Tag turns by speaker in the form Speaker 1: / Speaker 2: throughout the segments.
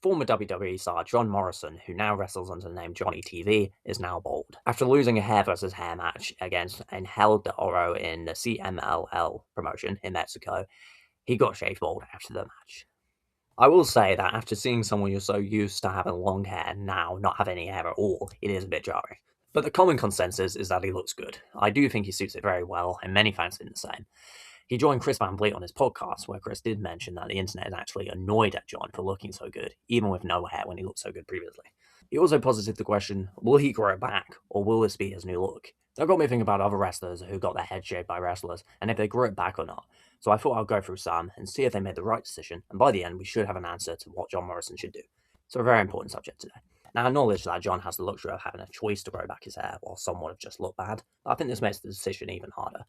Speaker 1: Former WWE star John Morrison, who now wrestles under the name Johnny TV, is now bald. After losing a hair versus hair match against Angel de Oro in the CMLL promotion in Mexico, he got shaved bald after the match. I will say that after seeing someone you're so used to having long hair now not have any hair at all, it is a bit jarring. But the common consensus is that he looks good. I do think he suits it very well, and many fans think the same. He joined Chris Van Vliet on his podcast, where Chris did mention that the internet is actually annoyed at John for looking so good, even with no hair when he looked so good previously. He also posited the question, will he grow it back, or will this be his new look? That got me thinking about other wrestlers who got their head shaved by wrestlers, and if they grew it back or not. So I thought I'd go through some and see if they made the right decision, and by the end we should have an answer to what John Morrison should do. So a very important subject today. Now, I acknowledge that John has the luxury of having a choice to grow back his hair, while some would have just looked bad, but I think this makes the decision even harder.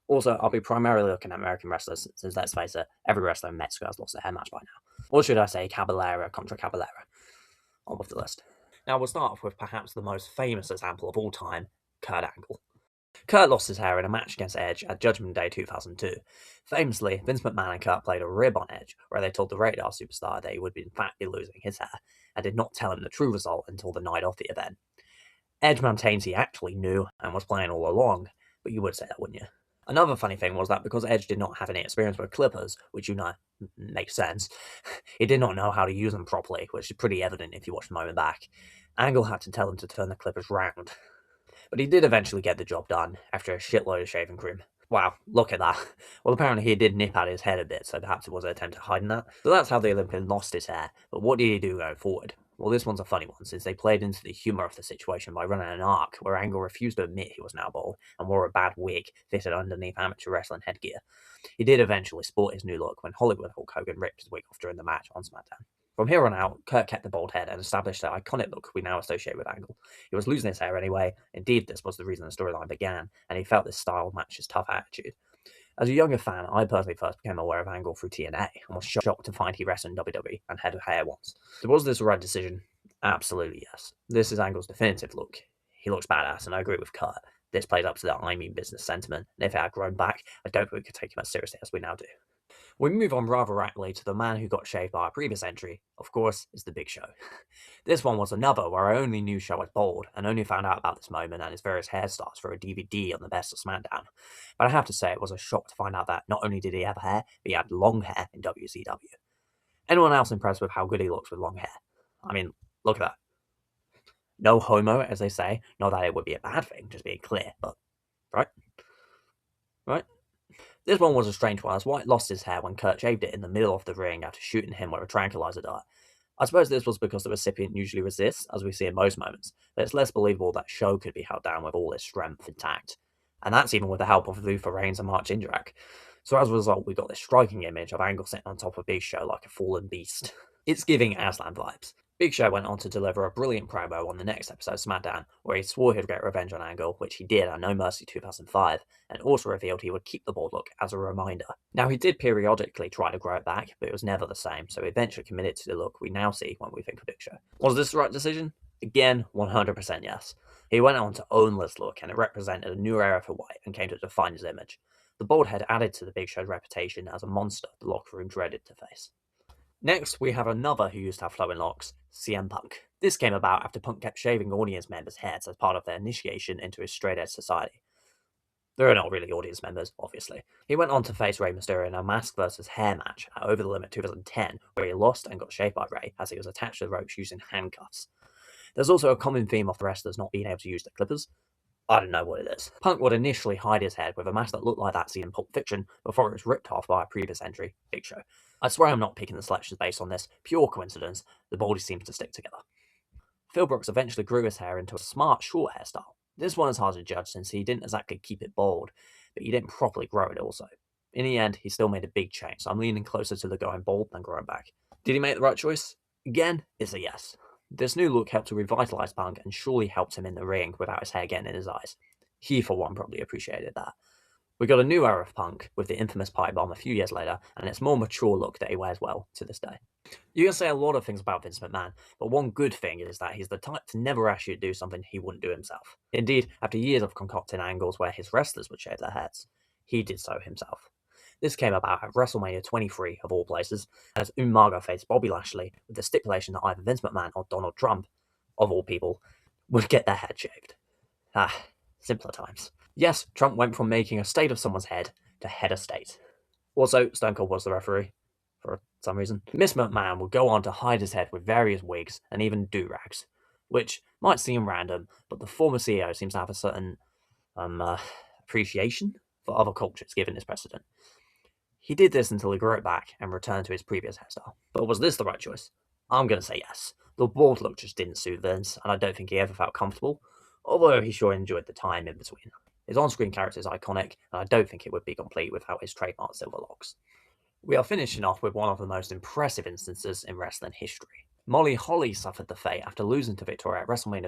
Speaker 1: Also, I'll be primarily looking at American wrestlers, since let's face it, every wrestler in Mexico has lost a hair match by now. Or should I say, Caballera contra Caballera, on with the list. Now, we'll start off with perhaps the most famous example of all time, Kurt Angle. Kurt lost his hair in a match against Edge at Judgment Day 2002. Famously, Vince McMahon and Kurt played a rib on Edge, where they told the Radar superstar that he would in fact be losing his hair, and did not tell him the true result until the night of the event. Edge maintains he actually knew and was playing all along, but you would say that, wouldn't you? Another funny thing was that because Edge did not have any experience with clippers, which makes sense, he did not know how to use them properly, which is pretty evident if you watch the moment back. Angle had to tell him to turn the clippers round. But he did eventually get the job done, after a shitload of shaving cream. Wow, look at that. Well, apparently he did nip at his head a bit, so perhaps it was an attempt at hiding that. So that's how the Olympian lost his hair, but what did he do going forward? Well, this one's a funny one, since they played into the humour of the situation by running an arc where Angle refused to admit he was now bald and wore a bad wig fitted underneath amateur wrestling headgear. He did eventually sport his new look when Hollywood Hulk Hogan ripped his wig off during the match on SmackDown. From here on out, Kurt kept the bald head and established the iconic look we now associate with Angle. He was losing his hair anyway, indeed this was the reason the storyline began, and he felt this style matched his tough attitude. As a younger fan, I personally first became aware of Angle through TNA, and was shocked to find he wrestled in WWE and had hair once. So was this the right decision? Absolutely yes. This is Angle's definitive look. He looks badass, and I agree with Kurt. This plays up to the I mean business sentiment, and if it had grown back, I don't think we could take him as seriously as we now do. We move on rather rapidly to the man who got shaved by our previous entry, of course, is the Big Show. This one was another where I only knew Show was bald, and only found out about this moment and his various hairstyles through a DVD on the Best of SmackDown. But I have to say, it was a shock to find out that not only did he have hair, but he had long hair in WCW. Anyone else impressed with how good he looks with long hair? I mean, look at that. No homo, as they say. Not that it would be a bad thing, just being clear, but right? Right? This one was a strange one, as White lost his hair when Kurt shaved it in the middle of the ring after shooting him with a tranquilizer dart. I suppose this was because the recipient usually resists, as we see in most moments, but it's less believable that Show could be held down with all his strength intact. And that's even with the help of Luther Reigns and Mark Jindrak. So as a result, we got this striking image of Angle sitting on top of Big Show like a fallen beast. It's giving Aslan vibes. Big Show went on to deliver a brilliant promo on the next episode of SmackDown, where he swore he'd get revenge on Angle, which he did at No Mercy 2005, and also revealed he would keep the bald look as a reminder. Now, he did periodically try to grow it back, but it was never the same, so he eventually committed to the look we now see when we think of Big Show. Was this the right decision? Again, 100% yes. He went on to own this look, and it represented a new era for White and came to define his image. The bald head added to the Big Show's reputation as a monster the locker room dreaded to face. Next, we have another who used to have flowing locks, CM Punk. This came about after Punk kept shaving audience members' heads as part of their initiation into his straight edge society. They're not really audience members, obviously. He went on to face Rey Mysterio in a mask versus hair match at Over the Limit 2010, where he lost and got shaved by Rey as he was attached to the ropes using handcuffs. There's also a common theme of the wrestlers not being able to use their clippers. I don't know what it is. Punk would initially hide his head with a mask that looked like that seen in Pulp Fiction before it was ripped off by a previous entry, Big Show. I swear I'm not picking the selections based on this, pure coincidence, the baldy seems to stick together. Phil Brooks eventually grew his hair into a smart, short hairstyle. This one is hard to judge since he didn't exactly keep it bald, but he didn't properly grow it also. In the end, he still made a big change, so I'm leaning closer to the going bald than growing back. Did he make the right choice? Again, it's a yes. This new look helped to revitalise Punk and surely helped him in the ring without his hair getting in his eyes. He, for one, probably appreciated that. We got a new era of Punk with the infamous pipe bomb a few years later, and its more mature look that he wears well to this day. You can say a lot of things about Vince McMahon, but one good thing is that he's the type to never ask you to do something he wouldn't do himself. Indeed, after years of concocting angles where his wrestlers would shave their heads, he did so himself. This came about at WrestleMania 23, of all places, as Umaga faced Bobby Lashley with the stipulation that either Vince McMahon or Donald Trump, of all people, would get their head shaved. Simpler times. Yes, Trump went from making a state of someone's head to head of state. Also, Stone Cold was the referee, for some reason. Miss McMahon would go on to hide his head with various wigs and even do-rags, which might seem random, but the former CEO seems to have a certain appreciation for other cultures given his precedent. He did this until he grew it back and returned to his previous hairstyle. But was this the right choice? I'm going to say yes. The bald look just didn't suit Vince, and I don't think he ever felt comfortable, although he sure enjoyed the time in between. His on-screen character is iconic, and I don't think it would be complete without his trademark silver locks. We are finishing off with one of the most impressive instances in wrestling history. Molly Holly suffered the fate after losing to Victoria at WrestleMania